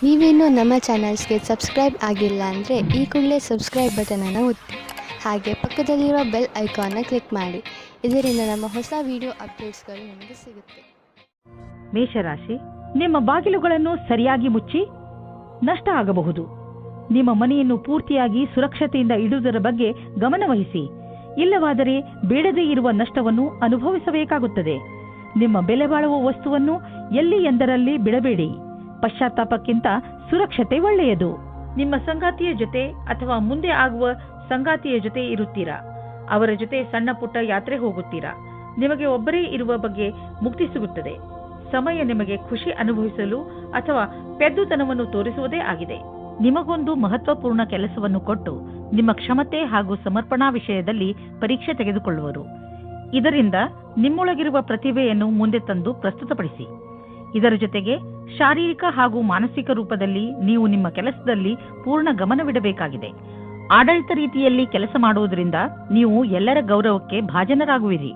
ನೀವೇನೂ ನಮ್ಮ ಚಾನಲ್ಸ್ಗೆ ಸಬ್ಸ್ಕ್ರೈಬ್ ಆಗಿಲ್ಲ ಅಂದರೆ ಈ ಕೂಡಲೇ ಸಬ್ಸ್ಕ್ರೈಬ್ ಬಟನನ್ನು ಒತ್ತಿ, ಹಾಗೆ ಪಕ್ಕದಲ್ಲಿರುವ ಬೆಲ್ ಐಕಾನ್ನ ಕ್ಲಿಕ್ ಮಾಡಿ. ಇದರಿಂದ ನಮ್ಮ ಹೊಸ ವಿಡಿಯೋ ಅಪ್ಡೇಟ್ಸ್ಗಳು ನಿಮಗೆ ಸಿಗುತ್ತೆ. ಮೇಷರಾಶಿ, ನಿಮ್ಮ ಬಾಗಿಲುಗಳನ್ನು ಸರಿಯಾಗಿ ಮುಚ್ಚಿ ನಷ್ಟ ಆಗಬಹುದು. ನಿಮ್ಮ ಮನೆಯನ್ನು ಪೂರ್ತಿಯಾಗಿ ಸುರಕ್ಷತೆಯಿಂದ ಇಡುವುದರ ಬಗ್ಗೆ ಗಮನವಹಿಸಿ. ಇಲ್ಲವಾದರೆ ಬೇಡದೇ ಇರುವ ನಷ್ಟವನ್ನು ಅನುಭವಿಸಬೇಕಾಗುತ್ತದೆ. ನಿಮ್ಮ ಬೆಲೆ ಬಾಳುವ ವಸ್ತುವನ್ನು ಎಲ್ಲಿ ಎಂದರಲ್ಲಿ ಬಿಡಬೇಡಿ. ಪಶ್ಚಾತ್ತಾಪಕ್ಕಿಂತ ಸುರಕ್ಷತೆ ಒಳ್ಳೆಯದು. ನಿಮ್ಮ ಸಂಗಾತಿಯ ಜೊತೆ ಅಥವಾ ಮುಂದೆ ಆಗುವ ಸಂಗಾತಿಯ ಜೊತೆ ಇರುತ್ತೀರಾ. ಅವರ ಜೊತೆ ಸಣ್ಣ ಪುಟ್ಟ ಯಾತ್ರೆ ಹೋಗುತ್ತೀರಾ. ನಿಮಗೆ ಒಬ್ಬರೇ ಇರುವ ಬಗ್ಗೆ ಮುಕ್ತಿ ಸಿಗುತ್ತದೆ. ಸಮಯ ನಿಮಗೆ ಖುಷಿ ಅನುಭವಿಸಲು ಅಥವಾ ಪೆದ್ದುತನವನ್ನು ತೋರಿಸುವುದೇ ಆಗಿದೆ. ನಿಮಗೊಂದು ಮಹತ್ವಪೂರ್ಣ ಕೆಲಸವನ್ನು ಕೊಟ್ಟು ನಿಮ್ಮ ಕ್ಷಮತೆ ಹಾಗೂ ಸಮರ್ಪಣಾ ವಿಷಯದಲ್ಲಿ ಪರೀಕ್ಷೆ ತೆಗೆದುಕೊಳ್ಳುವರು. ಇದರಿಂದ ನಿಮ್ಮೊಳಗಿರುವ ಪ್ರತಿಭೆಯನ್ನು ಮುಂದೆ ತಂದು ಪ್ರಸ್ತುತಪಡಿಸಿ. ಇದರ ಜೊತೆಗೆ ಶಾರೀರಿಕ ಹಾಗೂ ಮಾನಸಿಕ ರೂಪದಲ್ಲಿ ನೀವು ನಿಮ್ಮ ಕೆಲಸದಲ್ಲಿ ಪೂರ್ಣ ಗಮನವಿಡಬೇಕಾಗಿದೆ. ಆಡಳಿತ ರೀತಿಯಲ್ಲಿ ಕೆಲಸ ಮಾಡುವುದರಿಂದ ನೀವು ಎಲ್ಲರ ಗೌರವಕ್ಕೆ ಭಾಜನರಾಗುವಿರಿ.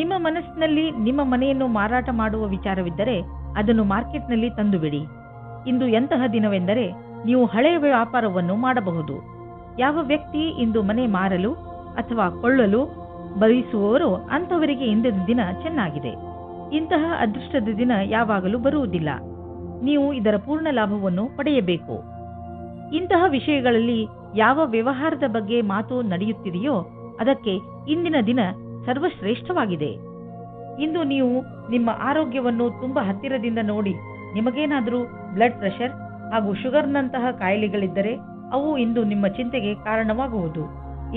ನಿಮ್ಮ ಮನಸ್ಸಿನಲ್ಲಿ ನಿಮ್ಮ ಮನೆಯನ್ನು ಮಾರಾಟ ಮಾಡುವ ವಿಚಾರವಿದ್ದರೆ ಅದನ್ನು ಮಾರ್ಕೆಟ್ನಲ್ಲಿ ತಂದುಬಿಡಿ. ಇಂದು ಎಂತಹ ದಿನವೆಂದರೆ ನೀವು ಹಳೆಯ ವ್ಯಾಪಾರವನ್ನು ಮಾಡಬಹುದು. ಯಾವ ವ್ಯಕ್ತಿ ಇಂದು ಮನೆ ಮಾರಲು ಅಥವಾ ಕೊಳ್ಳಲು ಬಯಸುವವರೋ ಅಂಥವರಿಗೆ ಇಂದಿನ ದಿನ ಚೆನ್ನಾಗಿದೆ. ಇಂತಹ ಅದೃಷ್ಟದ ದಿನ ಯಾವಾಗಲೂ ಬರುವುದಿಲ್ಲ. ನೀವು ಇದರ ಪೂರ್ಣ ಲಾಭವನ್ನು ಪಡೆಯಬೇಕು. ಇಂತಹ ವಿಷಯಗಳಲ್ಲಿ ಯಾವ ವ್ಯವಹಾರದ ಬಗ್ಗೆ ಮಾತು ನಡೆಯುತ್ತಿದೆಯೋ ಅದಕ್ಕೆ ಇಂದಿನ ದಿನ ಸರ್ವಶ್ರೇಷ್ಠವಾಗಿದೆ. ಇಂದು ನೀವು ನಿಮ್ಮ ಆರೋಗ್ಯವನ್ನು ತುಂಬಾ ಹತ್ತಿರದಿಂದ ನೋಡಿ ನಿಮಗೇನಾದರೂ ಬ್ಲಡ್ ಪ್ರೆಷರ್ ಹಾಗೂ ಶುಗರ್ನಂತಹ ಕಾಯಿಲೆಗಳಿದ್ದರೆ ಅವು ಇಂದು ನಿಮ್ಮ ಚಿಂತೆಗೆ ಕಾರಣವಾಗುವುದು.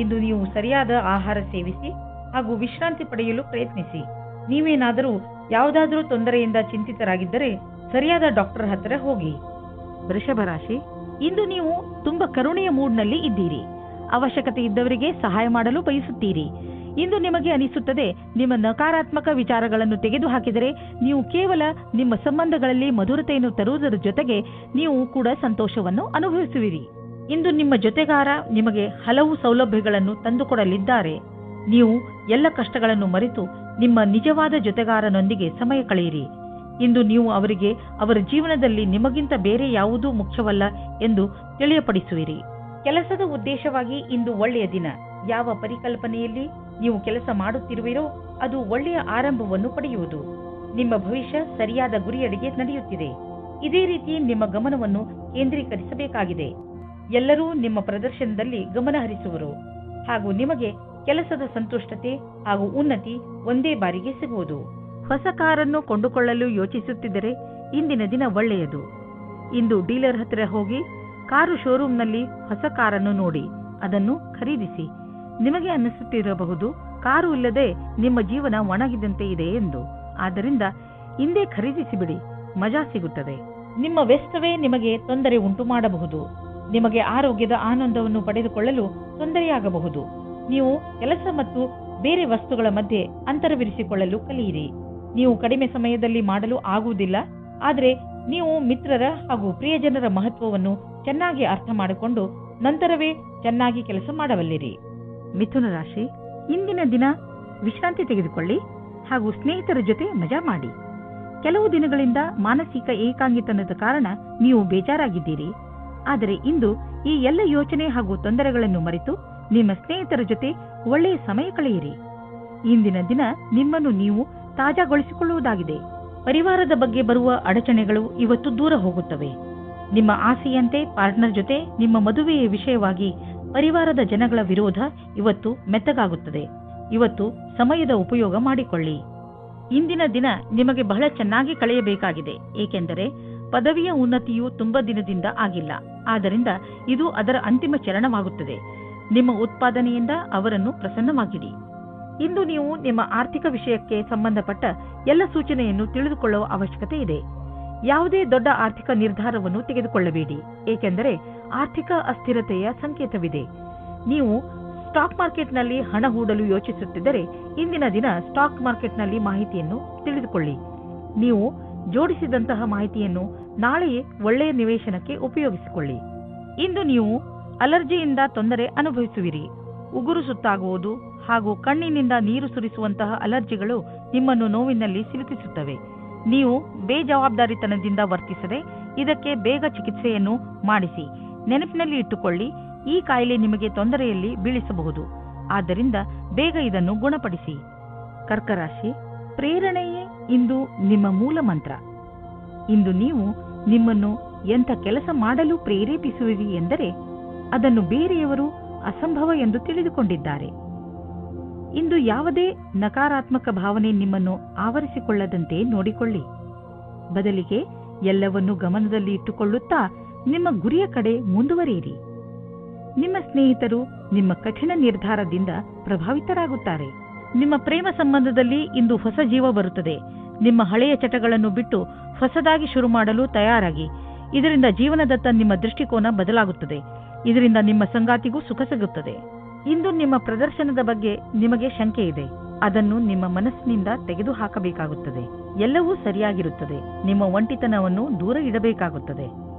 ಇಂದು ನೀವು ಸರಿಯಾದ ಆಹಾರ ಸೇವಿಸಿ ಹಾಗೂ ವಿಶ್ರಾಂತಿ ಪಡೆಯಲು ಪ್ರಯತ್ನಿಸಿ. ನೀವೇನಾದರೂ ಯಾವುದಾದರೂ ತೊಂದರೆಯಿಂದ ಚಿಂತಿತರಾಗಿದ್ದರೆ ಸರಿಯಾದ ಡಾಕ್ಟರ್ ಹತ್ತಿರ ಹೋಗಿ. ವೃಷಭ ರಾಶಿ, ಇಂದು ನೀವು ತುಂಬಾ ಕರುಣೆಯ ಮೂಡ್ನಲ್ಲಿ ಇದ್ದೀರಿ. ಅವಶ್ಯಕತೆ ಇದ್ದವರಿಗೆ ಸಹಾಯ ಮಾಡಲು ಬಯಸುತ್ತೀರಿ. ಇಂದು ನಿಮಗೆ ಅನಿಸುತ್ತದೆ ನಿಮ್ಮ ನಕಾರಾತ್ಮಕ ವಿಚಾರಗಳನ್ನು ತೆಗೆದುಹಾಕಿದರೆ ನೀವು ಕೇವಲ ನಿಮ್ಮ ಸಂಬಂಧಗಳಲ್ಲಿ ಮಧುರತೆಯನ್ನು ತರುವುದರ ಜೊತೆಗೆ ನೀವು ಕೂಡ ಸಂತೋಷವನ್ನು ಅನುಭವಿಸುವಿರಿ. ಇಂದು ನಿಮ್ಮ ಜೊತೆಗಾರ ನಿಮಗೆ ಹಲವು ಸೌಲಭ್ಯಗಳನ್ನು ತಂದುಕೊಡಲಿದ್ದಾರೆ. ನೀವು ಎಲ್ಲ ಕಷ್ಟಗಳನ್ನು ಮರೆತು ನಿಮ್ಮ ನಿಜವಾದ ಜೊತೆಗಾರನೊಂದಿಗೆ ಸಮಯ ಕಳೆಯಿರಿ. ಇಂದು ನೀವು ಅವರಿಗೆ ಅವರ ಜೀವನದಲ್ಲಿ ನಿಮಗಿಂತ ಬೇರೆ ಯಾವುದೂ ಮುಖ್ಯವಲ್ಲ ಎಂದು ತಿಳಿಯಪಡಿಸುವಿರಿ. ಕೆಲಸದ ಉದ್ದೇಶವಾಗಿ ಇಂದು ಒಳ್ಳೆಯ ದಿನ. ಯಾವ ಪರಿಕಲ್ಪನೆಯಲ್ಲಿ ನೀವು ಕೆಲಸ ಮಾಡುತ್ತಿರುವಿರೋ ಅದು ಒಳ್ಳೆಯ ಆರಂಭವನ್ನು ಪಡೆಯುವುದು. ನಿಮ್ಮ ಭವಿಷ್ಯ ಸರಿಯಾದ ಗುರಿಯಡೆಗೆ ನಡೆಯುತ್ತಿದೆ. ಇದೇ ರೀತಿ ನಿಮ್ಮ ಗಮನವನ್ನು ಕೇಂದ್ರೀಕರಿಸಬೇಕಾಗಿದೆ. ಎಲ್ಲರೂ ನಿಮ್ಮ ಪ್ರದರ್ಶನದಲ್ಲಿ ಗಮನ ಹರಿಸುವರು ಹಾಗೂ ನಿಮಗೆ ಕೆಲಸದ ಸಂತುಷ್ಟತೆ ಹಾಗೂ ಉನ್ನತಿ ಒಂದೇ ಬಾರಿಗೆ ಸಿಗುವುದು. ಹೊಸ ಕಾರನ್ನು ಕೊಂಡುಕೊಳ್ಳಲು ಯೋಚಿಸುತ್ತಿದ್ದರೆ ಇಂದಿನ ದಿನ ಒಳ್ಳೆಯದು. ಇಂದು ಡೀಲರ್ ಹತ್ತಿರ ಹೋಗಿ ಕಾರು ಶೋರೂಮ್ನಲ್ಲಿ ಹೊಸ ಕಾರನ್ನು ನೋಡಿ ಅದನ್ನು ಖರೀದಿಸಿ. ನಿಮಗೆ ಅನ್ನಿಸುತ್ತಿರಬಹುದು ಕಾರು ಇಲ್ಲದೆ ನಿಮ್ಮ ಜೀವನ ಒಣಗಿದಂತೆ ಇದೆ ಎಂದು. ಆದ್ದರಿಂದ ಇಂದೇ ಖರೀದಿಸಿಬಿಡಿ, ಮಜಾ ಸಿಗುತ್ತದೆ. ನಿಮ್ಮ ವ್ಯಸ್ತವೇ ನಿಮಗೆ ತೊಂದರೆ ಉಂಟು ಮಾಡಬಹುದು. ನಿಮಗೆ ಆರೋಗ್ಯದ ಆನಂದವನ್ನು ಪಡೆದುಕೊಳ್ಳಲು ತೊಂದರೆಯಾಗಬಹುದು. ನೀವು ಕೆಲಸ ಮತ್ತು ಬೇರೆ ವಸ್ತುಗಳ ಮಧ್ಯೆ ಅಂತರವಿರಿಸಿಕೊಳ್ಳಲು ಕಲಿಯಿರಿ. ನೀವು ಕಡಿಮೆ ಸಮಯದಲ್ಲಿ ಮಾಡಲು ಆಗುವುದಿಲ್ಲ, ಆದರೆ ನೀವು ಮಿತ್ರರ ಹಾಗೂ ಪ್ರಿಯಜನರ ಮಹತ್ವವನ್ನು ಚೆನ್ನಾಗಿ ಅರ್ಥ ಮಾಡಿಕೊಂಡು ನಂತರವೇ ಚೆನ್ನಾಗಿ ಕೆಲಸ ಮಾಡಬಲ್ಲಿರಿ. ಮಿಥುನ ರಾಶಿ, ಇಂದಿನ ದಿನ ವಿಶ್ರಾಂತಿ ತೆಗೆದುಕೊಳ್ಳಿ ಹಾಗೂ ಸ್ನೇಹಿತರ ಜೊತೆ ಮಜಾ ಮಾಡಿ. ಕೆಲವು ದಿನಗಳಿಂದ ಮಾನಸಿಕ ಏಕಾಂಗಿತನದ ಕಾರಣ ನೀವು ಬೇಜಾರಾಗಿದ್ದೀರಿ. ಆದರೆ ಇಂದು ಈ ಎಲ್ಲ ಯೋಚನೆ ಹಾಗೂ ತೊಂದರೆಗಳನ್ನು ಮರೆತು ನಿಮ್ಮ ಸ್ನೇಹಿತರ ಜೊತೆ ಒಳ್ಳೆಯ ಸಮಯ ಕಳೆಯಿರಿ. ಇಂದಿನ ದಿನ ನಿಮ್ಮನ್ನು ನೀವು ತಾಜಾಗೊಳಿಸಿಕೊಳ್ಳುವುದಾಗಿದೆ. ಪರಿವಾರದ ಬಗ್ಗೆ ಬರುವ ಅಡಚಣೆಗಳು ಇವತ್ತು ದೂರ ಹೋಗುತ್ತವೆ. ನಿಮ್ಮ ಆಸೆಯಂತೆ ಪಾರ್ಟ್ನರ್ ಜೊತೆ ನಿಮ್ಮ ಮದುವೆಯ ವಿಷಯವಾಗಿ ಪರಿವಾರದ ಜನಗಳ ವಿರೋಧ ಇವತ್ತು ಮೆತ್ತಗಾಗುತ್ತದೆ. ಇವತ್ತು ಸಮಯದ ಉಪಯೋಗ ಮಾಡಿಕೊಳ್ಳಿ. ಇಂದಿನ ದಿನ ನಿಮಗೆ ಬಹಳ ಚೆನ್ನಾಗಿ ಕಳೆಯಬೇಕಾಗಿದೆ. ಏಕೆಂದರೆ ಪದವಿಯ ಉನ್ನತಿಯು ತುಂಬಾ ದಿನದಿಂದ ಆಗಿಲ್ಲ. ಆದ್ದರಿಂದ ಇದು ಅದರ ಅಂತಿಮ ಚರಣವಾಗುತ್ತದೆ. ನಿಮ್ಮ ಉತ್ಪಾದನೆಯಿಂದ ಅವರನ್ನು ಪ್ರಸನ್ನವಾಗಿಡಿ. ಇಂದು ನೀವು ನಿಮ್ಮ ಆರ್ಥಿಕ ವಿಷಯಕ್ಕೆ ಸಂಬಂಧಪಟ್ಟ ಎಲ್ಲ ಸೂಚನೆಯನ್ನು ತಿಳಿದುಕೊಳ್ಳುವ ಅವಶ್ಯಕತೆ ಇದೆ. ಯಾವುದೇ ದೊಡ್ಡ ಆರ್ಥಿಕ ನಿರ್ಧಾರವನ್ನು ತೆಗೆದುಕೊಳ್ಳಬೇಡಿ, ಏಕೆಂದರೆ ಆರ್ಥಿಕ ಅಸ್ಥಿರತೆಯ ಸಂಕೇತವಿದೆ. ನೀವು ಸ್ಟಾಕ್ ಮಾರ್ಕೆಟ್ನಲ್ಲಿ ಹಣ ಹೂಡಲು ಯೋಚಿಸುತ್ತಿದ್ದರೆ ಇಂದಿನ ದಿನ ಸ್ಟಾಕ್ ಮಾರ್ಕೆಟ್ನಲ್ಲಿ ಮಾಹಿತಿಯನ್ನು ತಿಳಿದುಕೊಳ್ಳಿ. ನೀವು ಜೋಡಿಸಿದಂತಹ ಮಾಹಿತಿಯನ್ನು ನಾಳೆಯೇ ಒಳ್ಳೆಯ ನಿವೇಶನಕ್ಕೆ ಉಪಯೋಗಿಸಿಕೊಳ್ಳಿ. ಇಂದು ನೀವು ಅಲರ್ಜಿಯಿಂದ ತೊಂದರೆ ಅನುಭವಿಸುವಿರಿ. ಉಗುರು ಸುತ್ತಾಗುವುದು ಹಾಗೂ ಕಣ್ಣಿನಿಂದ ನೀರು ಸುರಿಸುವಂತಹ ಅಲರ್ಜಿಗಳು ನಿಮ್ಮನ್ನು ನೋವಿನಲ್ಲಿ ಸಿಲುಕಿಸುತ್ತವೆ. ನೀವು ಬೇಜವಾಬ್ದಾರಿತನದಿಂದ ವರ್ತಿಸದೆ ಇದಕ್ಕೆ ಬೇಗ ಚಿಕಿತ್ಸೆಯನ್ನು ಮಾಡಿಸಿ. ನೆನಪಿನಲ್ಲಿ ಇಟ್ಟುಕೊಳ್ಳಿ, ಈ ಕಾಯಿಲೆ ನಿಮಗೆ ತೊಂದರೆಯಲ್ಲಿ ಬೀಳಿಸಬಹುದು. ಆದ್ದರಿಂದ ಬೇಗ ಇದನ್ನು ಗುಣಪಡಿಸಿ. ಕರ್ಕರಾಶಿ, ಪ್ರೇರಣೆಯೇ ಇಂದು ನಿಮ್ಮ ಮೂಲ ಮಂತ್ರ. ಇಂದು ನೀವು ನಿಮ್ಮನ್ನು ಎಂಥ ಕೆಲಸ ಮಾಡಲು ಪ್ರೇರೇಪಿಸುವಿರಿ ಎಂದರೆ ಅದನ್ನು ಬೇರೆಯವರು ಅಸಂಭವ ಎಂದು ತಿಳಿದುಕೊಂಡಿದ್ದಾರೆ. ಇಂದು ಯಾವುದೇ ನಕಾರಾತ್ಮಕ ಭಾವನೆ ನಿಮ್ಮನ್ನು ಆವರಿಸಿಕೊಳ್ಳದಂತೆ ನೋಡಿಕೊಳ್ಳಿ. ಬದಲಿಗೆ ಎಲ್ಲವನ್ನೂ ಗಮನದಲ್ಲಿ ಇಟ್ಟುಕೊಳ್ಳುತ್ತಾ ನಿಮ್ಮ ಗುರಿಯ ಕಡೆ ಮುಂದುವರಿಯಿರಿ. ನಿಮ್ಮ ಸ್ನೇಹಿತರು ನಿಮ್ಮ ಕಠಿಣ ನಿರ್ಧಾರದಿಂದ ಪ್ರಭಾವಿತರಾಗುತ್ತಾರೆ. ನಿಮ್ಮ ಪ್ರೇಮ ಸಂಬಂಧದಲ್ಲಿ ಇಂದು ಹೊಸ ಜೀವ ಬರುತ್ತದೆ. ನಿಮ್ಮ ಹಳೆಯ ಚಟಗಳನ್ನು ಬಿಟ್ಟು ಹೊಸದಾಗಿ ಶುರು ಮಾಡಲು ತಯಾರಾಗಿ. ಇದರಿಂದ ಜೀವನದತ್ತ ನಿಮ್ಮ ದೃಷ್ಟಿಕೋನ ಬದಲಾಗುತ್ತದೆ. ಇದರಿಂದ ನಿಮ್ಮ ಸಂಗಾತಿಗೂ ಸುಖ ಸಿಗುತ್ತದೆ. ಇಂದು ನಿಮ್ಮ ಪ್ರದರ್ಶನದ ಬಗ್ಗೆ ನಿಮಗೆ ಶಂಕೆ ಇದೆ. ಅದನ್ನು ನಿಮ್ಮ ಮನಸ್ಸಿನಿಂದ ತೆಗೆದುಹಾಕಬೇಕಾಗುತ್ತದೆ. ಎಲ್ಲವೂ ಸರಿಯಾಗಿರುತ್ತದೆ. ನಿಮ್ಮ ಒಂಟಿತನವನ್ನು ದೂರ ಇಡಬೇಕಾಗುತ್ತದೆ.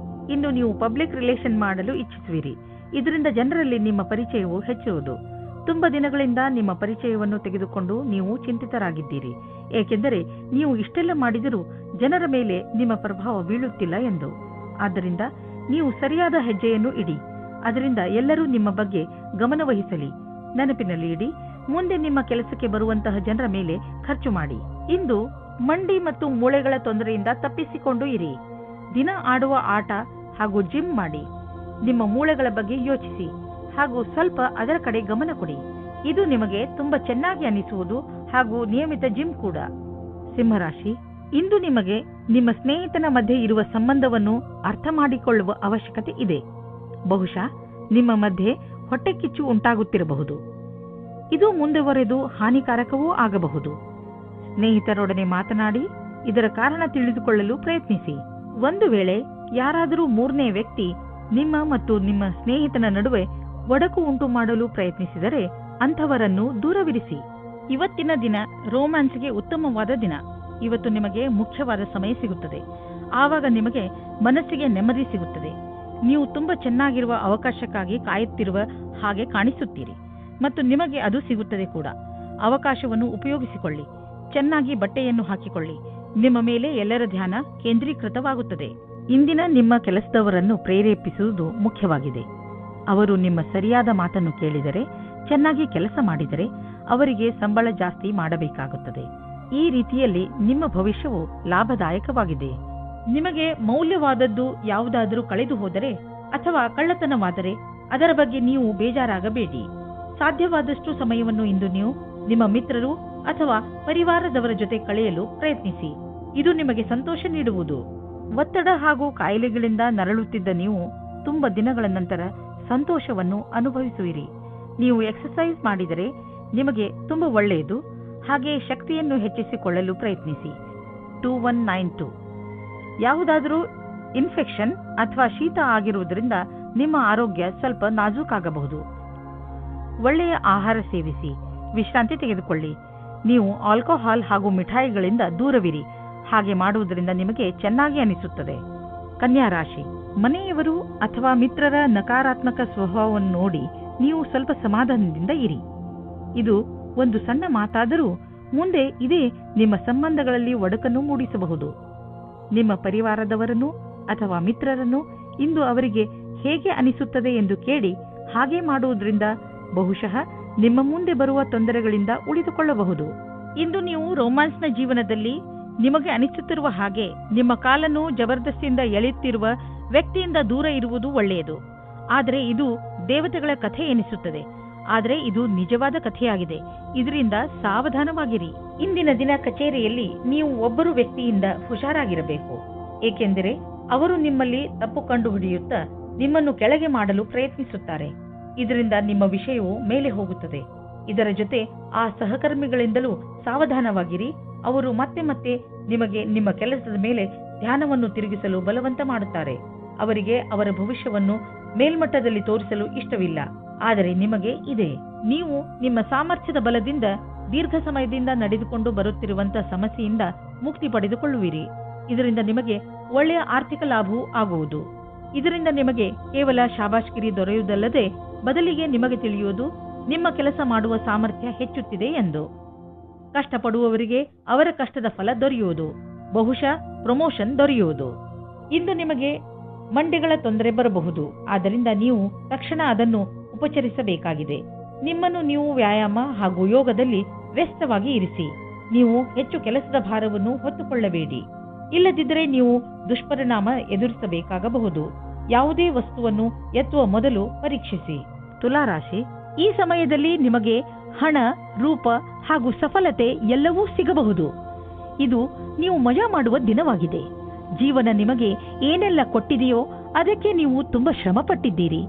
ಇಂದು ನೀವು ಪಬ್ಲಿಕ್ ರಿಲೇಷನ್ ಮಾಡಲು ಇಚ್ಛಿಸುವಿರಿ. ಇದರಿಂದ ಜನರಲ್ಲಿ ನಿಮ್ಮ ಪರಿಚಯವು ಹೆಚ್ಚುವುದು. ತುಂಬ ದಿನಗಳಿಂದ ನಿಮ್ಮ ಪರಿಚಯವನ್ನು ತೆಗೆದುಕೊಂಡು ನೀವು ಚಿಂತಿತರಾಗಿದ್ದೀರಿ. ಏಕೆಂದರೆ ನೀವು ಇಷ್ಟೆಲ್ಲ ಮಾಡಿದರೂ ಜನರ ಮೇಲೆ ನಿಮ್ಮ ಪ್ರಭಾವ ಬೀಳುತ್ತಿಲ್ಲ ಎಂದು. ಆದ್ದರಿಂದ ನೀವು ಸರಿಯಾದ ಹೆಜ್ಜೆಯನ್ನು ಇಡಿ. ಅದರಿಂದ ಎಲ್ಲರೂ ನಿಮ್ಮ ಬಗ್ಗೆ ಗಮನವಹಿಸಲಿ. ನೆನಪಿನಲ್ಲಿ ಇಡಿ, ಮುಂದೆ ನಿಮ್ಮ ಕೆಲಸಕ್ಕೆ ಬರುವಂತಹ ಜನರ ಮೇಲೆ ಖರ್ಚು ಮಾಡಿ. ಇಂದು ಮಂಡಿ ಮತ್ತು ಮೂಳೆಗಳ ತೊಂದರೆಯಿಂದ ತಪ್ಪಿಸಿಕೊಂಡು ಇರಿ. ದಿನ ಆಡುವ ಆಟ ಹಾಗೂ ಜಿಮ್ ಮಾಡಿ. ನಿಮ್ಮ ಮೂಳೆಗಳ ಬಗ್ಗೆ ಯೋಚಿಸಿ ಹಾಗೂ ಸ್ವಲ್ಪ ಅದರ ಕಡೆ ಗಮನ ಕೊಡಿ. ಇದು ನಿಮಗೆ ತುಂಬಾ ಚೆನ್ನಾಗಿ ಅನಿಸುವುದು ಹಾಗೂ ನಿಯಮಿತ ಜಿಮ್ ಕೂಡ. ಸಿಂಹರಾಶಿ, ಇಂದು ನಿಮಗೆ ನಿಮ್ಮ ಸ್ನೇಹಿತನ ಮಧ್ಯೆ ಇರುವ ಸಂಬಂಧವನ್ನು ಅರ್ಥ ಮಾಡಿಕೊಳ್ಳುವ ಅವಶ್ಯಕತೆ ಇದೆ. ಬಹುಶಃ ನಿಮ್ಮ ಮಧ್ಯೆ ಹೊಟ್ಟೆ ಕಿಚ್ಚು ಉಂಟಾಗುತ್ತಿರಬಹುದು. ಇದು ಮುಂದುವರೆದು ಹಾನಿಕಾರಕವೂ ಆಗಬಹುದು. ಸ್ನೇಹಿತರೊಡನೆ ಮಾತನಾಡಿ ಇದರ ಕಾರಣ ತಿಳಿದುಕೊಳ್ಳಲು ಪ್ರಯತ್ನಿಸಿ. ಒಂದು ವೇಳೆ ಯಾರಾದರೂ ಮೂರನೇ ವ್ಯಕ್ತಿ ನಿಮ್ಮ ಮತ್ತು ನಿಮ್ಮ ಸ್ನೇಹಿತನ ನಡುವೆ ಒಡಕು ಉಂಟು ಮಾಡಲು ಪ್ರಯತ್ನಿಸಿದರೆ ಅಂಥವರನ್ನು ದೂರವಿರಿಸಿ. ಇವತ್ತಿನ ದಿನ ರೋಮ್ಯಾನ್ಸ್ಗೆ ಉತ್ತಮವಾದ ದಿನ. ಇವತ್ತು ನಿಮಗೆ ಮುಖ್ಯವಾದ ಸಮಯ ಸಿಗುತ್ತದೆ. ಆವಾಗ ನಿಮಗೆ ಮನಸ್ಸಿಗೆ ನೆಮ್ಮದಿ ಸಿಗುತ್ತದೆ. ನೀವು ತುಂಬಾ ಚೆನ್ನಾಗಿರುವ ಅವಕಾಶಕ್ಕಾಗಿ ಕಾಯುತ್ತಿರುವ ಹಾಗೆ ಕಾಣಿಸುತ್ತೀರಿ ಮತ್ತು ನಿಮಗೆ ಅದು ಸಿಗುತ್ತದೆ ಕೂಡ. ಅವಕಾಶವನ್ನು ಉಪಯೋಗಿಸಿಕೊಳ್ಳಿ. ಚೆನ್ನಾಗಿ ಬಟ್ಟೆಯನ್ನು ಹಾಕಿಕೊಳ್ಳಿ. ನಿಮ್ಮ ಮೇಲೆ ಎಲ್ಲರ ಧ್ಯಾನ ಕೇಂದ್ರೀಕೃತವಾಗುತ್ತದೆ. ಇಂದಿನ ನಿಮ್ಮ ಕೆಲಸದವರನ್ನು ಪ್ರೇರೇಪಿಸುವುದು ಮುಖ್ಯವಾಗಿದೆ. ಅವರು ನಿಮ್ಮ ಸರಿಯಾದ ಮಾತನ್ನು ಕೇಳಿದರೆ, ಚೆನ್ನಾಗಿ ಕೆಲಸ ಮಾಡಿದರೆ ಅವರಿಗೆ ಸಂಬಳ ಜಾಸ್ತಿ ಮಾಡಬೇಕಾಗುತ್ತದೆ. ಈ ರೀತಿಯಲ್ಲಿ ನಿಮ್ಮ ಭವಿಷ್ಯವು ಲಾಭದಾಯಕವಾಗಿದೆ. ನಿಮಗೆ ಮೌಲ್ಯವಾದದ್ದು ಯಾವುದಾದರೂ ಕಳೆದು ಹೋದರೆ ಅಥವಾ ಕಳ್ಳತನವಾದರೆ ಅದರ ಬಗ್ಗೆ ನೀವು ಬೇಜಾರಾಗಬೇಡಿ. ಸಾಧ್ಯವಾದಷ್ಟು ಸಮಯವನ್ನು ಇಂದು ನೀವು ನಿಮ್ಮ ಮಿತ್ರರು ಅಥವಾ ಪರಿವಾರದವರ ಜೊತೆ ಕಳೆಯಲು ಪ್ರಯತ್ನಿಸಿ. ಇದು ನಿಮಗೆ ಸಂತೋಷ ನೀಡುವುದು. ಒತ್ತಡ ಹಾಗೂ ಕಾಯಿಲೆಗಳಿಂದ ನರಳುತ್ತಿದ್ದ ನೀವು ತುಂಬ ದಿನಗಳ ನಂತರ ಸಂತೋಷವನ್ನು ಅನುಭವಿಸುವಿರಿ. ನೀವು ಎಕ್ಸರ್ಸೈಸ್ ಮಾಡಿದರೆ ನಿಮಗೆ ತುಂಬ ಒಳ್ಳೆಯದು. ಹಾಗೆ ಶಕ್ತಿಯನ್ನು ಹೆಚ್ಚಿಸಿಕೊಳ್ಳಲು ಪ್ರಯತ್ನಿಸಿ. 2192 ಯಾವುದಾದರೂ ಇನ್ಫೆಕ್ಷನ್ ಅಥವಾ ಶೀತ ಆಗಿರುವುದರಿಂದ ನಿಮ್ಮ ಆರೋಗ್ಯ ಸ್ವಲ್ಪ ನಾಜೂಕಾಗಬಹುದು. ಒಳ್ಳೆಯ ಆಹಾರ ಸೇವಿಸಿ, ವಿಶ್ರಾಂತಿ ತೆಗೆದುಕೊಳ್ಳಿ. ನೀವು ಆಲ್ಕೋಹಾಲ್ ಹಾಗೂ ಮಿಠಾಯಿಗಳಿಂದ ದೂರವಿರಿ. ಹಾಗೆ ಮಾಡುವುದರಿಂದ ನಿಮಗೆ ಚೆನ್ನಾಗಿ ಅನಿಸುತ್ತದೆ. ಕನ್ಯಾ ರಾಶಿ, ಮನೆಯವರು ಅಥವಾ ಮಿತ್ರರ ನಕಾರಾತ್ಮಕ ಸ್ವಭಾವವನ್ನು ನೋಡಿ ನೀವು ಸ್ವಲ್ಪ ಸಮಾಧಾನದಿಂದ ಇರಿ. ಇದು ಒಂದು ಸಣ್ಣ ಮಾತಾದರೂ ಮುಂದೆ ಇದೇ ನಿಮ್ಮ ಸಂಬಂಧಗಳಲ್ಲಿ ಒಡಕನ್ನು ಮೂಡಿಸಬಹುದು. ನಿಮ್ಮ ಪರಿವಾರದವರನ್ನು ಅಥವಾ ಮಿತ್ರರನ್ನು ಇಂದು ಅವರಿಗೆ ಹೇಗೆ ಅನಿಸುತ್ತದೆ ಎಂದು ಕೇಳಿ ಹಾಗೆ ಮಾಡುವುದರಿಂದ ಬಹುಶಃ ನಿಮ್ಮ ಮುಂದೆ ಬರುವ ತೊಂದರೆಗಳಿಂದ ಉಳಿದುಕೊಳ್ಳಬಹುದು. ಇಂದು ನೀವು ರೋಮ್ಯಾನ್ಸ್ನ ಜೀವನದಲ್ಲಿ ನಿಮಗೆ ಅನಿಸುತ್ತಿರುವ ಹಾಗೆ ನಿಮ್ಮ ಕಾಲನ್ನು ಜಬರ್ದಸ್ತಿಯಿಂದ ಎಳೆಯುತ್ತಿರುವ ವ್ಯಕ್ತಿಯಿಂದ ದೂರ ಇರುವುದು ಒಳ್ಳೆಯದು. ಆದರೆ ಇದು ದೇವತೆಗಳ ಕಥೆ ಎನಿಸುತ್ತದೆ. ಆದರೆ ಇದು ನಿಜವಾದ ಕಥೆಯಾಗಿದೆ. ಇದರಿಂದ ಸಾವಧಾನವಾಗಿರಿ. ಇಂದಿನ ದಿನ ಕಚೇರಿಯಲ್ಲಿ ನೀವು ಒಬ್ಬರು ವ್ಯಕ್ತಿಯಿಂದ ಹುಷಾರಾಗಿರಬೇಕು. ಏಕೆಂದರೆ ಅವರು ನಿಮ್ಮಲ್ಲಿ ತಪ್ಪು ಕಂಡುಹಿಡಿಯುತ್ತಾ ನಿಮ್ಮನ್ನು ಕೆಳಗೆ ಮಾಡಲು ಪ್ರಯತ್ನಿಸುತ್ತಾರೆ. ಇದರಿಂದ ನಿಮ್ಮ ವಿಷಯವು ಮೇಲೆ ಹೋಗುತ್ತದೆ. ಇದರ ಜೊತೆ ಆ ಸಹಕರ್ಮಿಗಳಿಂದಲೂ ಸಾವಧಾನವಾಗಿರಿ. ಅವರು ಮತ್ತೆ ಮತ್ತೆ ನಿಮಗೆ ನಿಮ್ಮ ಕೆಲಸದ ಮೇಲೆ ಧ್ಯಾನವನ್ನು ತಿರುಗಿಸಲು ಬಲವಂತ ಮಾಡುತ್ತಾರೆ. ಅವರಿಗೆ ಅವರ ಭವಿಷ್ಯವನ್ನು ಮೇಲ್ಮಟ್ಟದಲ್ಲಿ ತೋರಿಸಲು ಇಷ್ಟವಿಲ್ಲ. ಆದರೆ ನಿಮಗೆ ಇದೆ. ನೀವು ನಿಮ್ಮ ಸಾಮರ್ಥ್ಯದ ಬಲದಿಂದ ದೀರ್ಘ ಸಮಯದಿಂದ ನಡೆದುಕೊಂಡು ಬರುತ್ತಿರುವಂತಹ ಸಮಸ್ಯೆಯಿಂದ ಮುಕ್ತಿ ಪಡೆದುಕೊಳ್ಳುವಿರಿ. ಇದರಿಂದ ನಿಮಗೆ ಒಳ್ಳೆಯ ಆರ್ಥಿಕ ಲಾಭವೂ ಆಗುವುದು. ಇದರಿಂದ ನಿಮಗೆ ಕೇವಲ ಶಾಬಾಷ್ಗಿರಿ ದೊರೆಯುವುದಲ್ಲದೆ ಬದಲಿಗೆ ನಿಮಗೆ ತಿಳಿಯುವುದು ನಿಮ್ಮ ಕೆಲಸ ಮಾಡುವ ಸಾಮರ್ಥ್ಯ ಹೆಚ್ಚುತ್ತಿದೆ ಎಂದು. ಕಷ್ಟಪಡುವವರಿಗೆ ಅವರ ಕಷ್ಟದ ಫಲ ದೊರೆಯುವುದು. ಬಹುಶಃ ಪ್ರಮೋಷನ್ ದೊರೆಯುವುದು. ಇಂದು ನಿಮಗೆ ಮಂಡಿಗಳ ತೊಂದರೆ ಬರಬಹುದು. ಆದ್ದರಿಂದ ನೀವು ತಕ್ಷಣ ಅದನ್ನು ಉಪಚರಿಸಬೇಕಾಗಿದೆ. ನಿಮ್ಮನ್ನು ನೀವು ವ್ಯಾಯಾಮ ಹಾಗೂ ಯೋಗದಲ್ಲಿ ವ್ಯಸ್ತವಾಗಿ ಇರಿಸಿ. ನೀವು ಹೆಚ್ಚು ಕೆಲಸದ ಭಾರವನ್ನು ಹೊತ್ತುಕೊಳ್ಳಬೇಡಿ. ಇಲ್ಲದಿದ್ದರೆ ನೀವು ದುಷ್ಪರಿಣಾಮ ಎದುರಿಸಬೇಕಾಗಬಹುದು. ಯಾವುದೇ ವಸ್ತುವನ್ನು ಎತ್ತುವ ಮೊದಲು ಪರೀಕ್ಷಿಸಿ. ತುಲಾರಾಶಿ, ಈ ಸಮಯದಲ್ಲಿ ನಿಮಗೆ ಹಣ, ರೂಪ ಹಾಗೂ ಸಫಲತೆ ಎಲ್ಲವೂ ಸಿಗಬಹುದು. ಇದು ನೀವು ಮಜಾ ಮಾಡುವ ದಿನವಾಗಿದೆ. ಜೀವನ ನಿಮಗೆ ಏನೆಲ್ಲ ಕೊಟ್ಟಿದೆಯೋ ಅದಕ್ಕೆ ನೀವು ತುಂಬಾ ಶ್ರಮ ಪಟ್ಟಿದ್ದೀರಿ.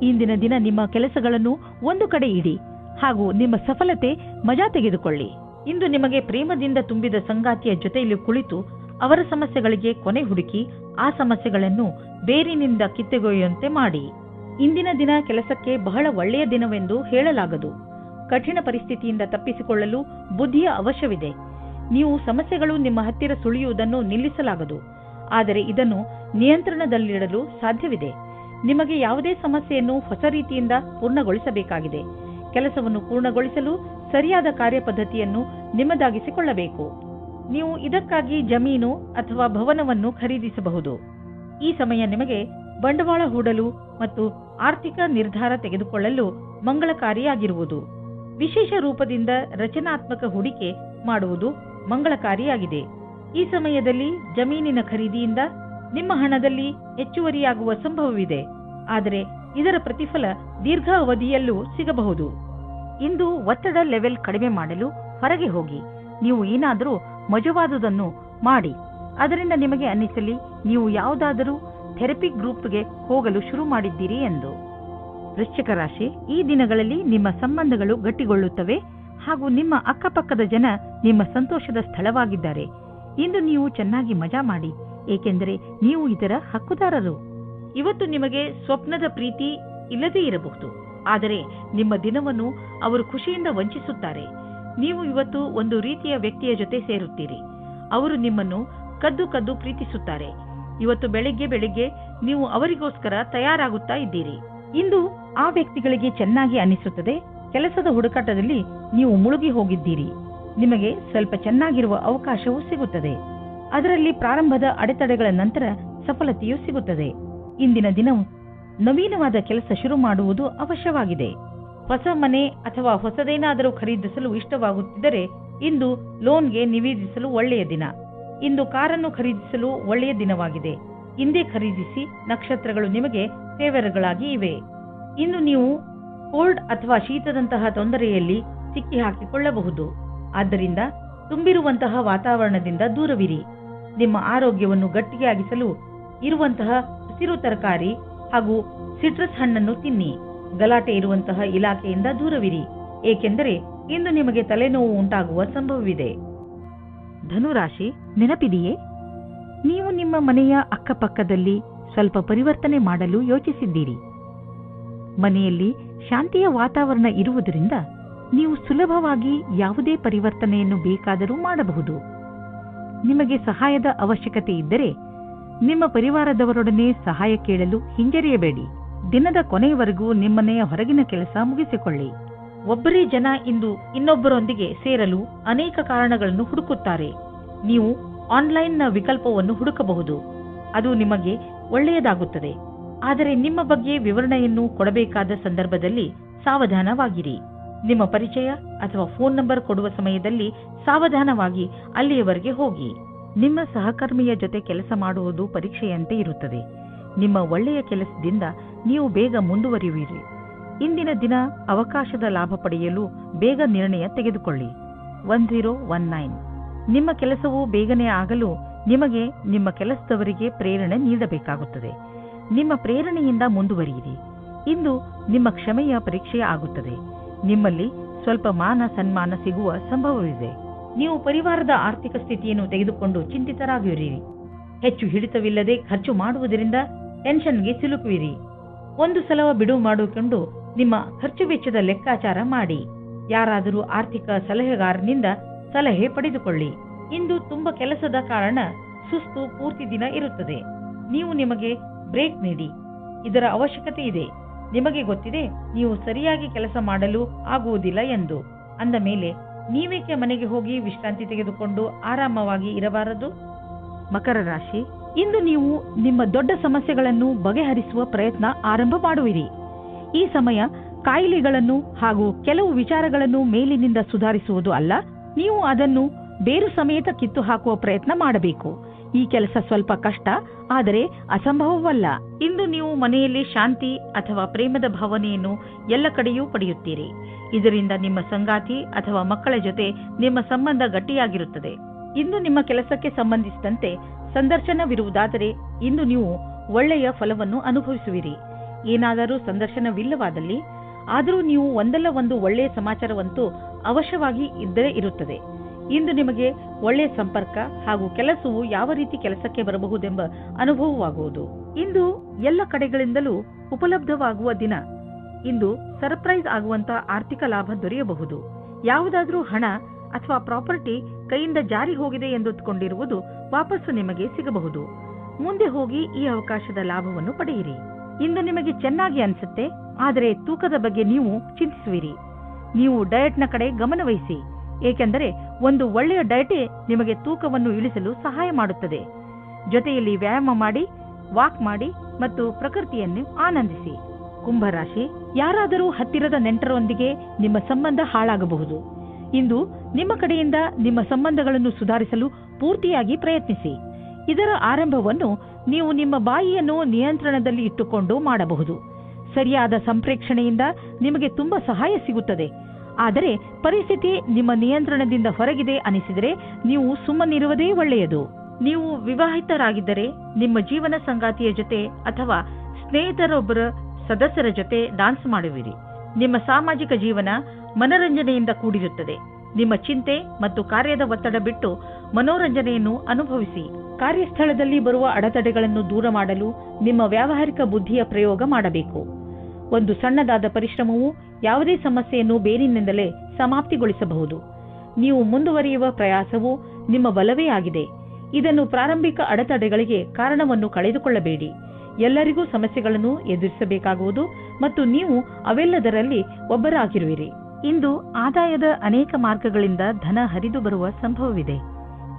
ಇಂದಿನ ದಿನ ನಿಮ್ಮ ಕೆಲಸಗಳನ್ನು ಒಂದು ಕಡೆ ಇಡಿ ಹಾಗೂ ನಿಮ್ಮ ಸಫಲತೆ ಮಜಾ ತೆಗೆದುಕೊಳ್ಳಿ. ಇಂದು ನಿಮಗೆ ಪ್ರೇಮದಿಂದ ತುಂಬಿದ ಸಂಗಾತಿಯ ಜೊತೆಯಲ್ಲಿ ಕುಳಿತು ಅವರ ಸಮಸ್ಯೆಗಳಿಗೆ ಕೊನೆ ಹುಡುಕಿ ಆ ಸಮಸ್ಯೆಗಳನ್ನು ಬೇರಿನಿಂದ ಕಿತ್ತೊಗೆಯುವಂತೆ ಮಾಡಿ. ಇಂದಿನ ದಿನ ಕೆಲಸಕ್ಕೆ ಬಹಳ ಒಳ್ಳೆಯ ದಿನವೆಂದು ಹೇಳಲಾಗದು. ಕಠಿಣ ಪರಿಸ್ಥಿತಿಯಿಂದ ತಪ್ಪಿಸಿಕೊಳ್ಳಲು ಬುದ್ಧಿಯ ಅವಶ್ಯವಿದೆ. ನೀವು ಸಮಸ್ಯೆಗಳು ನಿಮ್ಮ ಹತ್ತಿರ ಸುಳಿಯುವುದನ್ನು ನಿಲ್ಲಿಸಲಾಗದು, ಆದರೆ ಇದನ್ನು ನಿಯಂತ್ರಣದಲ್ಲಿಡಲು ಸಾಧ್ಯವಿದೆ. ನಿಮಗೆ ಯಾವುದೇ ಸಮಸ್ಯೆಯನ್ನು ಹೊಸ ರೀತಿಯಿಂದ ಪೂರ್ಣಗೊಳಿಸಬೇಕಾಗಿದೆ. ಕೆಲಸವನ್ನು ಪೂರ್ಣಗೊಳಿಸಲು ಸರಿಯಾದ ಕಾರ್ಯಪದ್ಧತಿಯನ್ನು ನಿಮ್ಮದಾಗಿಸಿಕೊಳ್ಳಬೇಕು. ನೀವು ಇದಕ್ಕಾಗಿ ಜಮೀನು ಅಥವಾ ಭವನವನ್ನು ಖರೀದಿಸಬಹುದು. ಈ ಸಮಯ ನಿಮಗೆ ಬಂಡವಾಳ ಹೂಡಲು ಮತ್ತು ಆರ್ಥಿಕ ನಿರ್ಧಾರ ತೆಗೆದುಕೊಳ್ಳಲು ಮಂಗಳಕಾರಿಯಾಗಿರುವುದು. ವಿಶೇಷ ರೂಪದಿಂದ ರಚನಾತ್ಮಕ ಹೂಡಿಕೆ ಮಾಡುವುದು ಮಂಗಳಕಾರಿಯಾಗಿದೆ. ಈ ಸಮಯದಲ್ಲಿ ಜಮೀನಿನ ಖರೀದಿಯಿಂದ ನಿಮ್ಮ ಹಣದಲ್ಲಿ ಹೆಚ್ಚುವರಿಯಾಗುವ ಸಂಭವವಿದೆ, ಆದರೆ ಇದರ ಪ್ರತಿಫಲ ದೀರ್ಘ ಅವಧಿಯಲ್ಲೂ ಸಿಗಬಹುದು. ಇಂದು ಒತ್ತಡ ಲೆವೆಲ್ ಕಡಿಮೆ ಮಾಡಲು ಹೊರಗೆ ಹೋಗಿ. ನೀವು ಏನಾದರೂ ಮಜವಾದುದನ್ನು ಮಾಡಿ. ಅದರಿಂದ ನಿಮಗೆ ಅನ್ನಿಸಲಿ ನೀವು ಯಾವುದಾದರೂ ಥೆರಪಿ ಗ್ರೂಪ್ಗೆ ಹೋಗಲು ಶುರು ಮಾಡಿದ್ದೀರಿ ಎಂದು. ವೃಶ್ಚಿಕ ರಾಶಿ, ಈ ದಿನಗಳಲ್ಲಿ ನಿಮ್ಮ ಸಂಬಂಧಗಳು ಗಟ್ಟಿಗೊಳ್ಳುತ್ತವೆ ಹಾಗೂ ನಿಮ್ಮ ಅಕ್ಕಪಕ್ಕದ ಜನ ನಿಮ್ಮ ಸಂತೋಷದ ಸ್ಥಳವಾಗಿದ್ದಾರೆ. ಇಂದು ನೀವು ಚೆನ್ನಾಗಿ ಮಜಾ ಮಾಡಿ, ಏಕೆಂದರೆ ನೀವು ಇದರ ಹಕ್ಕುದಾರರು. ಇವತ್ತು ನಿಮಗೆ ಸ್ವಪ್ನದ ಪ್ರೀತಿ ಇಲ್ಲದೇ ಇರಬಹುದು, ಆದರೆ ನಿಮ್ಮ ದಿನವನ್ನು ಅವರು ಖುಷಿಯಿಂದ ವಂಚಿಸುತ್ತಾರೆ. ನೀವು ಇವತ್ತು ಒಂದು ರೀತಿಯ ವ್ಯಕ್ತಿಯ ಜೊತೆ ಸೇರುತ್ತೀರಿ. ಅವರು ನಿಮ್ಮನ್ನು ಕದ್ದು ಕದ್ದು ಪ್ರೀತಿಸುತ್ತಾರೆ. ಇವತ್ತು ಬೆಳಿಗ್ಗೆ ನೀವು ಅವರಿಗೋಸ್ಕರ ತಯಾರಾಗುತ್ತಾ ಇದ್ದೀರಿ. ಇಂದು ಆ ವ್ಯಕ್ತಿಗಳಿಗೆ ಚೆನ್ನಾಗಿ ಅನಿಸುತ್ತದೆ. ಕೆಲಸದ ಹುಡುಕಾಟದಲ್ಲಿ ನೀವು ಮುಳುಗಿ ಹೋಗಿದ್ದೀರಿ. ನಿಮಗೆ ಸ್ವಲ್ಪ ಚೆನ್ನಾಗಿರುವ ಅವಕಾಶವೂ ಸಿಗುತ್ತದೆ. ಅದರಲ್ಲಿ ಪ್ರಾರಂಭದ ಅಡೆತಡೆಗಳ ನಂತರ ಸಫಲತೆಯೂ ಸಿಗುತ್ತದೆ. ಇಂದಿನ ದಿನವು ನವೀನವಾದ ಕೆಲಸ ಶುರು ಮಾಡುವುದು ಅವಶ್ಯವಾಗಿದೆ. ಹೊಸ ಮನೆ ಅಥವಾ ಹೊಸದೇನಾದರೂ ಖರೀದಿಸಲು ಇಷ್ಟವಾಗುತ್ತಿದ್ದರೆ ಇಂದು ಲೋನ್ಗೆ ನಿವೇದಿಸಲು ಒಳ್ಳೆಯ ದಿನ. ಇಂದು ಕಾರನ್ನು ಖರೀದಿಸಲು ಒಳ್ಳೆಯ ದಿನವಾಗಿದೆ. ಇಂದೇ ಖರೀದಿಸಿ, ನಕ್ಷತ್ರಗಳು ನಿಮಗೆ ಫೇವರ್ಗಳಾಗಿ ಇವೆ. ಇಂದು ನೀವು ಕೋಲ್ಡ್ ಅಥವಾ ಶೀತದಂತಹ ತೊಂದರೆಯಲ್ಲಿ ಸಿಕ್ಕಿ ಹಾಕಿಕೊಳ್ಳಬಹುದು. ಆದ್ದರಿಂದ ತುಂಬಿರುವಂತಹ ವಾತಾವರಣದಿಂದ ದೂರವಿರಿ. ನಿಮ್ಮ ಆರೋಗ್ಯವನ್ನು ಗಟ್ಟಿಯಾಗಿಸಲು ಇರುವಂತಹ ಹಸಿರು ತರಕಾರಿ ಹಾಗೂ ಸಿಟ್ರಸ್ ಹಣ್ಣನ್ನು ತಿನ್ನಿ. ಗಲಾಟೆ ಇರುವಂತಹ ಇಲಾಖೆಯಿಂದ ದೂರವಿರಿ, ಏಕೆಂದರೆ ಇಂದು ನಿಮಗೆ ತಲೆನೋವು ಉಂಟಾಗುವ ಸಂಭವವಿದೆ. ಧನುರಾಶಿ, ನೆನಪಿದೆಯೇ? ನೀವು ನಿಮ್ಮ ಮನೆಯ ಅಕ್ಕಪಕ್ಕದಲ್ಲಿ ಸ್ವಲ್ಪ ಪರಿವರ್ತನೆ ಮಾಡಲು ಯೋಚಿಸಿದ್ದೀರಿ. ಮನೆಯಲ್ಲಿ ಶಾಂತಿಯ ವಾತಾವರಣ ಇರುವುದರಿಂದ ನೀವು ಸುಲಭವಾಗಿ ಯಾವುದೇ ಪರಿವರ್ತನೆಯನ್ನು ಬೇಕಾದರೂ ಮಾಡಬಹುದು. ನಿಮಗೆ ಸಹಾಯದ ಅವಶ್ಯಕತೆ ಇದ್ದರೆ ನಿಮ್ಮ ಪರಿವಾರದವರೊಡನೆ ಸಹಾಯ ಕೇಳಲು ಹಿಂಜರಿಯಬೇಡಿ. ದಿನದ ಕೊನೆಯವರೆಗೂ ನಿಮ್ಮನೆಯ ಹೊರಗಿನ ಕೆಲಸ ಮುಗಿಸಿಕೊಳ್ಳಿ. ಒಬ್ಬರೇ ಜನ ಇಂದು ಇನ್ನೊಬ್ಬರೊಂದಿಗೆ ಸೇರಲು ಅನೇಕ ಕಾರಣಗಳನ್ನು ಹುಡುಕುತ್ತಾರೆ. ನೀವು ಆನ್ಲೈನ್ನ ವಿಕಲ್ಪವನ್ನು ಹುಡುಕಬಹುದು. ಅದು ನಿಮಗೆ ಒಳ್ಳೆಯದಾಗುತ್ತದೆ. ಆದರೆ ನಿಮ್ಮ ಬಗ್ಗೆ ವಿವರಣೆಯನ್ನು ಕೊಡಬೇಕಾದ ಸಂದರ್ಭದಲ್ಲಿ ಸಾವಧಾನವಾಗಿರಿ. ನಿಮ್ಮ ಪರಿಚಯ ಅಥವಾ ಫೋನ್ ನಂಬರ್ ಕೊಡುವ ಸಮಯದಲ್ಲಿ ಸಾವಧಾನವಾಗಿ ಅಲ್ಲಿಯವರೆಗೆ ಹೋಗಿ. ನಿಮ್ಮ ಸಹಕರ್ಮಿಯ ಜೊತೆ ಕೆಲಸ ಮಾಡುವುದು ಪರೀಕ್ಷೆಯಂತೆ ಇರುತ್ತದೆ. ನಿಮ್ಮ ಒಳ್ಳೆಯ ಕೆಲಸದಿಂದ ನೀವು ಬೇಗ ಮುಂದುವರಿಯುವಿರಿ. ಇಂದಿನ ದಿನ ಅವಕಾಶದ ಲಾಭ ಪಡೆಯಲು ಬೇಗ ನಿರ್ಣಯ ತೆಗೆದುಕೊಳ್ಳಿ. 1019. ನಿಮ್ಮ ಕೆಲಸವು ಬೇಗನೆ ಆಗಲು ನಿಮಗೆ ನಿಮ್ಮ ಕೆಲಸದವರಿಗೆ ಪ್ರೇರಣೆ ನೀಡಬೇಕಾಗುತ್ತದೆ. ನಿಮ್ಮ ಪ್ರೇರಣೆಯಿಂದ ಮುಂದುವರಿಯಿರಿ. ಇಂದು ನಿಮ್ಮ ಕ್ಷಮೆಯ ಪರೀಕ್ಷೆ ಆಗುತ್ತದೆ. ನಿಮ್ಮಲ್ಲಿ ಸ್ವಲ್ಪ ಮಾನ ಸನ್ಮಾನ ಸಿಗುವ ಸಂಭವವಿದೆ. ನೀವು ಪರಿವಾರದ ಆರ್ಥಿಕ ಸ್ಥಿತಿಯನ್ನು ತೆಗೆದುಕೊಂಡು ಚಿಂತಿತರಾಗಿರಿ. ಹೆಚ್ಚು ಹಿಡಿತವಿಲ್ಲದೆ ಖರ್ಚು ಮಾಡುವುದರಿಂದ ಟೆನ್ಷನ್ಗೆ ಸಿಲುಕುವಿರಿ. ಒಂದು ಸಲ ಬಿಡುವು ಮಾಡಿಕೊಂಡು ನಿಮ್ಮ ಖರ್ಚು ವೆಚ್ಚದ ಲೆಕ್ಕಾಚಾರ ಮಾಡಿ. ಯಾರಾದರೂ ಆರ್ಥಿಕ ಸಲಹೆಗಾರನಿಂದ ಸಲಹೆ ಪಡೆದುಕೊಳ್ಳಿ. ಇಂದು ತುಂಬ ಕೆಲಸದ ಕಾರಣ ಸುಸ್ತು ಪೂರ್ತಿ ದಿನ ಇರುತ್ತದೆ. ನೀವು ನಿಮಗೆ ಬ್ರೇಕ್ ನೀಡಿ. ಇದರ ಅವಶ್ಯಕತೆ ಇದೆ. ನಿಮಗೆ ಗೊತ್ತಿದೆ ನೀವು ಸರಿಯಾಗಿ ಕೆಲಸ ಮಾಡಲು ಆಗುವುದಿಲ್ಲ ಎಂದು. ಅಂದ ಮೇಲೆ ನೀವೇಕೆ ಮನೆಗೆ ಹೋಗಿ ವಿಶ್ರಾಂತಿ ತೆಗೆದುಕೊಂಡು ಆರಾಮವಾಗಿ ಇರಬಾರದು? ಮಕರ ರಾಶಿ, ಇಂದು ನೀವು ನಿಮ್ಮ ದೊಡ್ಡ ಸಮಸ್ಯೆಗಳನ್ನು ಬಗೆಹರಿಸುವ ಪ್ರಯತ್ನ ಆರಂಭ ಮಾಡುವಿರಿ. ಈ ಸಮಯ ಕಾಯಿಲೆಗಳನ್ನು ಹಾಗೂ ಕೆಲವು ವಿಚಾರಗಳನ್ನು ಮೇಲಿನಿಂದ ಸುಧಾರಿಸುವುದು ಅಲ್ಲ, ನೀವು ಅದನ್ನು ಬೇರು ಸಮೇತ ಕಿತ್ತು ಹಾಕುವ ಪ್ರಯತ್ನ ಮಾಡಬೇಕು. ಈ ಕೆಲಸ ಸ್ವಲ್ಪ ಕಷ್ಟ, ಆದರೆ ಅಸಂಭವವಲ್ಲ. ಇಂದು ನೀವು ಮನೆಯಲ್ಲಿ ಶಾಂತಿ ಅಥವಾ ಪ್ರೇಮದ ಭಾವನೆಯನ್ನು ಎಲ್ಲ ಕಡೆಯೂ ಪಡೆಯುತ್ತೀರಿ. ಇದರಿಂದ ನಿಮ್ಮ ಸಂಗಾತಿ ಅಥವಾ ಮಕ್ಕಳ ಜೊತೆ ನಿಮ್ಮ ಸಂಬಂಧ ಗಟ್ಟಿಯಾಗಿರುತ್ತದೆ. ಇಂದು ನಿಮ್ಮ ಕೆಲಸಕ್ಕೆ ಸಂಬಂಧಿಸಿದಂತೆ ಸಂದರ್ಶನವಿರುವುದಾದರೆ ಇಂದು ನೀವು ಒಳ್ಳೆಯ ಫಲವನ್ನು ಅನುಭವಿಸುವಿರಿ. ಏನಾದರೂ ಸಂದರ್ಶನವಿಲ್ಲವಾದಲ್ಲಿ ಆದರೂ ನೀವು ಒಂದಲ್ಲ ಒಂದು ಒಳ್ಳೆಯ ಸಮಾಚಾರವಂತೂ ಅವಶ್ಯವಾಗಿ ಇದ್ದರೆ ಇರುತ್ತದೆ. ಇಂದು ನಿಮಗೆ ಒಳ್ಳೆಯ ಸಂಪರ್ಕ ಹಾಗೂ ಕೆಲಸವು ಯಾವ ರೀತಿ ಕೆಲಸಕ್ಕೆ ಬರಬಹುದೆಂಬ ಅನುಭವವಾಗುವುದು. ಇಂದು ಎಲ್ಲ ಕಡೆಗಳಿಂದಲೂ ಉಪಲಬ್ಧವಾಗುವ ದಿನ. ಇಂದು ಸರ್ಪ್ರೈಸ್ ಆಗುವಂತಹ ಆರ್ಥಿಕ ಲಾಭ ದೊರೆಯಬಹುದು. ಯಾವುದಾದ್ರೂ ಹಣ ಅಥವಾ ಪ್ರಾಪರ್ಟಿ ಕೈಯಿಂದ ಜಾರಿ ಹೋಗಿದೆ ಎಂದುಕೊಂಡಿರುವುದು ವಾಪಸ್ಸು ನಿಮಗೆ ಸಿಗಬಹುದು. ಮುಂದೆ ಹೋಗಿ ಈ ಅವಕಾಶದ ಲಾಭವನ್ನು ಪಡೆಯಿರಿ. ಇಂದು ನಿಮಗೆ ಚೆನ್ನಾಗಿ ಅನಿಸುತ್ತೆ, ಆದರೆ ತೂಕದ ಬಗ್ಗೆ ನೀವು ಚಿಂತಿಸುವಿರಿ. ನೀವು ಡಯಟ್ನ ಕಡೆ ಗಮನವಹಿಸಿ, ಏಕೆಂದರೆ ಒಂದು ಒಳ್ಳೆಯ ಡಯಟೇ ನಿಮಗೆ ತೂಕವನ್ನು ಇಳಿಸಲು ಸಹಾಯ ಮಾಡುತ್ತದೆ. ಜೊತೆಯಲ್ಲಿ ವ್ಯಾಯಾಮ ಮಾಡಿ, ವಾಕ್ ಮಾಡಿ ಮತ್ತು ಪ್ರಕೃತಿಯನ್ನು ಆನಂದಿಸಿ. ಕುಂಭರಾಶಿ, ಯಾರಾದರೂ ಹತ್ತಿರದ ನೆಂಟರೊಂದಿಗೆ ನಿಮ್ಮ ಸಂಬಂಧ ಹಾಳಾಗಬಹುದು. ಇಂದು ನಿಮ್ಮ ಕಡೆಯಿಂದ ನಿಮ್ಮ ಸಂಬಂಧಗಳನ್ನು ಸುಧಾರಿಸಲು ಪೂರ್ತಿಯಾಗಿ ಪ್ರಯತ್ನಿಸಿ. ಇದರ ಆರಂಭವನ್ನು ನೀವು ನಿಮ್ಮ ಬಾಯಿಯನ್ನು ನಿಯಂತ್ರಣದಲ್ಲಿ ಇಟ್ಟುಕೊಂಡು ಮಾಡಬಹುದು. ಸರಿಯಾದ ಸಂಪ್ರೇಕ್ಷಣೆಯಿಂದ ನಿಮಗೆ ತುಂಬಾ ಸಹಾಯ ಸಿಗುತ್ತದೆ. ಆದರೆ ಪರಿಸ್ಥಿತಿ ನಿಮ್ಮ ನಿಯಂತ್ರಣದಿಂದ ಹೊರಗಿದೆ ಅನಿಸಿದರೆ ನೀವು ಸುಮ್ಮನಿರುವುದೇ ಒಳ್ಳೆಯದು. ನೀವು ವಿವಾಹಿತರಾಗಿದ್ದರೆ ನಿಮ್ಮ ಜೀವನ ಸಂಗಾತಿಯ ಜೊತೆ ಅಥವಾ ಸ್ನೇಹಿತರೊಬ್ಬರ ಸದಸ್ಯರ ಜೊತೆ ಡಾನ್ಸ್ ಮಾಡುವಿರಿ. ನಿಮ್ಮ ಸಾಮಾಜಿಕ ಜೀವನ ಮನರಂಜನೆಯಿಂದ ಕೂಡಿರುತ್ತದೆ. ನಿಮ್ಮ ಚಿಂತೆ ಮತ್ತು ಕಾರ್ಯದ ಒತ್ತಡ ಬಿಟ್ಟು ಮನೋರಂಜನೆಯನ್ನು ಅನುಭವಿಸಿ. ಕಾರ್ಯಸ್ಥಳದಲ್ಲಿ ಬರುವ ಅಡೆತಡೆಗಳನ್ನು ದೂರ ಮಾಡಲು ನಿಮ್ಮ ವ್ಯಾವಹಾರಿಕ ಬುದ್ಧಿಯ ಪ್ರಯೋಗ ಮಾಡಬೇಕು. ಒಂದು ಸಣ್ಣದಾದ ಪರಿಶ್ರಮವು ಯಾವುದೇ ಸಮಸ್ಯೆಯನ್ನು ಬೇರಿನಿಂದಲೇ ಸಮಾಪ್ತಿಗೊಳಿಸಬಹುದು. ನೀವು ಮುಂದುವರಿಯುವ ಪ್ರಯಾಸವು ನಿಮ್ಮ ಬಲವೇ ಆಗಿದೆ. ಇದನ್ನು ಪ್ರಾರಂಭಿಕ ಅಡೆತಡೆಗಳಿಗೆ ಕಾರಣವನ್ನು ಕಳೆದುಕೊಳ್ಳಬೇಡಿ. ಎಲ್ಲರಿಗೂ ಸಮಸ್ಯೆಗಳನ್ನು ಎದುರಿಸಬೇಕಾಗುವುದು ಮತ್ತು ನೀವು ಅವೆಲ್ಲದರಲ್ಲಿ ಒಬ್ಬರಾಗಿರುವಿರಿ. ಇಂದು ಆದಾಯದ ಅನೇಕ ಮಾರ್ಗಗಳಿಂದ ಧನ ಹರಿದು ಬರುವ ಸಂಭವವಿದೆ.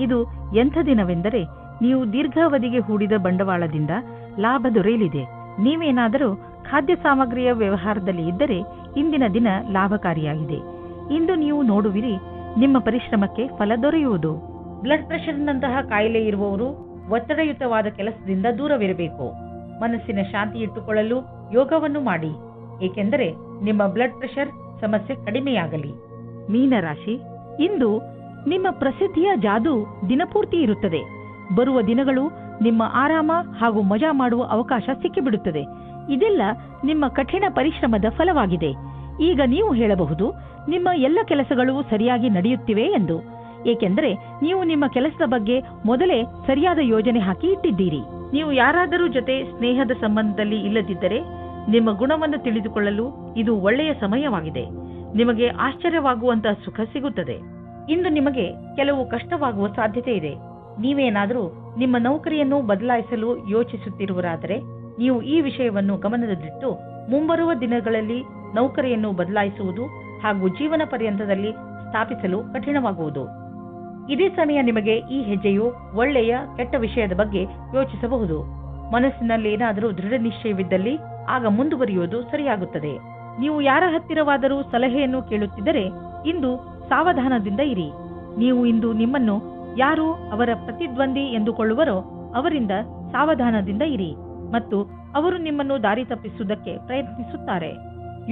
ಇದು ಎಂಥ ದಿನವೆಂದರೆ ನೀವು ದೀರ್ಘಾವಧಿಗೆ ಹೂಡಿದ ಬಂಡವಾಳದಿಂದ ಲಾಭ ದೊರೆಯಲಿದೆ. ನೀವೇನಾದರೂ ಖಾದ್ಯ ಸಾಮಗ್ರಿಯ ವ್ಯವಹಾರದಲ್ಲಿ ಇದ್ದರೆ ಇಂದಿನ ದಿನ ಲಾಭಕಾರಿಯಾಗಿದೆ. ಇಂದು ನೀವು ನೋಡುವಿರಿ, ನಿಮ್ಮ ಪರಿಶ್ರಮಕ್ಕೆ ಫಲ ದೊರೆಯುವುದು. ಬ್ಲಡ್ ಪ್ರೆಷರ್ನಂತಹ ಕಾಯಿಲೆ ಇರುವವರು ಒತ್ತಡಯುತವಾದ ಕೆಲಸದಿಂದ ದೂರವಿರಬೇಕು. ಮನಸ್ಸಿನ ಶಾಂತಿ ಇಟ್ಟುಕೊಳ್ಳಲು ಯೋಗವನ್ನು ಮಾಡಿ, ಏಕೆಂದರೆ ನಿಮ್ಮ ಬ್ಲಡ್ ಪ್ರೆಷರ್ ಸಮಸ್ಯೆ ಕಡಿಮೆಯಾಗಲಿ. ಮೀನರಾಶಿ, ಇಂದು ನಿಮ್ಮ ಪ್ರಸಿದ್ಧಿಯ ಜಾದು ದಿನಪೂರ್ತಿ ಇರುತ್ತದೆ. ಬರುವ ದಿನಗಳು ನಿಮ್ಮ ಆರಾಮ ಹಾಗೂ ಮಜಾ ಮಾಡುವ ಅವಕಾಶ ಸಿಕ್ಕಿಬಿಡುತ್ತದೆ. ಇದೆಲ್ಲ ನಿಮ್ಮ ಕಠಿಣ ಪರಿಶ್ರಮದ ಫಲವಾಗಿದೆ. ಈಗ ನೀವು ಹೇಳಬಹುದು, ನಿಮ್ಮ ಎಲ್ಲ ಕೆಲಸಗಳು ಸರಿಯಾಗಿ ನಡೆಯುತ್ತಿವೆ ಎಂದು. ಏಕೆಂದರೆ ನೀವು ನಿಮ್ಮ ಕೆಲಸದ ಬಗ್ಗೆ ಮೊದಲೇ ಸರಿಯಾದ ಯೋಜನೆ ಹಾಕಿ ಇಟ್ಟಿದ್ದೀರಿ. ನೀವು ಯಾರಾದರೂ ಜೊತೆ ಸ್ನೇಹದ ಸಂಬಂಧದಲ್ಲಿ ಇಲ್ಲದಿದ್ದರೆ ನಿಮ್ಮ ಗುಣವನ್ನು ತಿಳಿದುಕೊಳ್ಳಲು ಇದು ಒಳ್ಳೆಯ ಸಮಯವಾಗಿದೆ. ನಿಮಗೆ ಆಶ್ಚರ್ಯವಾಗುವಂತಹ ಸುಖ ಸಿಗುತ್ತದೆ. ಇಂದು ನಿಮಗೆ ಕೆಲವು ಕಷ್ಟವಾಗುವ ಸಾಧ್ಯತೆ ಇದೆ. ನೀವೇನಾದರೂ ನಿಮ್ಮ ನೌಕರಿಯನ್ನು ಬದಲಾಯಿಸಲು ಯೋಚಿಸುತ್ತಿರುವರಾದರೆ ನೀವು ಈ ವಿಷಯವನ್ನು ಗಮನದಲ್ಲಿಟ್ಟು ಮುಂಬರುವ ದಿನಗಳಲ್ಲಿ ನೌಕರಿಯನ್ನು ಬದಲಾಯಿಸುವುದು ಹಾಗೂ ಜೀವನ ಪರ್ಯಂತದಲ್ಲಿ ಸ್ಥಾಪಿಸಲು ಕಠಿಣವಾಗುವುದು. ಇದೇ ಸಮಯ ನಿಮಗೆ ಈ ಹೆಜ್ಜೆಯು ಒಳ್ಳೆಯ ಕೆಟ್ಟ ವಿಷಯದ ಬಗ್ಗೆ ಯೋಚಿಸಬಹುದು. ಮನಸ್ಸಿನಲ್ಲಿ ಏನಾದರೂ ದೃಢ ನಿಶ್ಚಯವಿದ್ದಲ್ಲಿ ಆಗ ಮುಂದುವರಿಯುವುದು ಸರಿಯಾಗುತ್ತದೆ. ನೀವು ಯಾರ ಹತ್ತಿರವಾದರೂ ಸಲಹೆಯನ್ನು ಕೇಳುತ್ತಿದ್ದರೆ ಇಂದು ಸಾವಧಾನದಿಂದ ಇರಿ. ನೀವು ಇಂದು ನಿಮ್ಮನ್ನು ಯಾರು ಅವರ ಪ್ರತಿದ್ವಂದಿ ಎಂದುಕೊಳ್ಳುವರೋ ಅವರಿಂದ ಸಾವಧಾನದಿಂದ ಇರಿ ಮತ್ತು ಅವರು ನಿಮ್ಮನ್ನು ದಾರಿ ತಪ್ಪಿಸುವುದಕ್ಕೆ ಪ್ರಯತ್ನಿಸುತ್ತಾರೆ.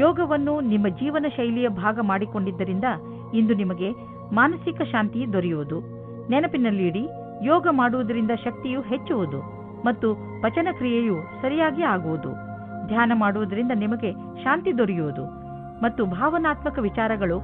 ಯೋಗವನ್ನು ನಿಮ್ಮ ಜೀವನ ಶೈಲಿಯ ಭಾಗ ಮಾಡಿಕೊಂಡಿದ್ದರಿಂದ ಇಂದು ನಿಮಗೆ ಮಾನಸಿಕ ಶಾಂತಿ ದೊರೆಯುವುದು. ನೆನಪಿನಲ್ಲಿಡಿ, ಯೋಗ ಮಾಡುವುದರಿಂದ ಶಕ್ತಿಯು ಹೆಚ್ಚುವುದು ಮತ್ತು ಪಚನ ಕ್ರಿಯೆಯು ಸರಿಯಾಗಿ ಆಗುವುದು. ಧ್ಯಾನ ಮಾಡುವುದರಿಂದ ನಿಮಗೆ ಶಾಂತಿ ದೊರೆಯುವುದು ಮತ್ತು ಭಾವನಾತ್ಮಕ ವಿಚಾರಗಳು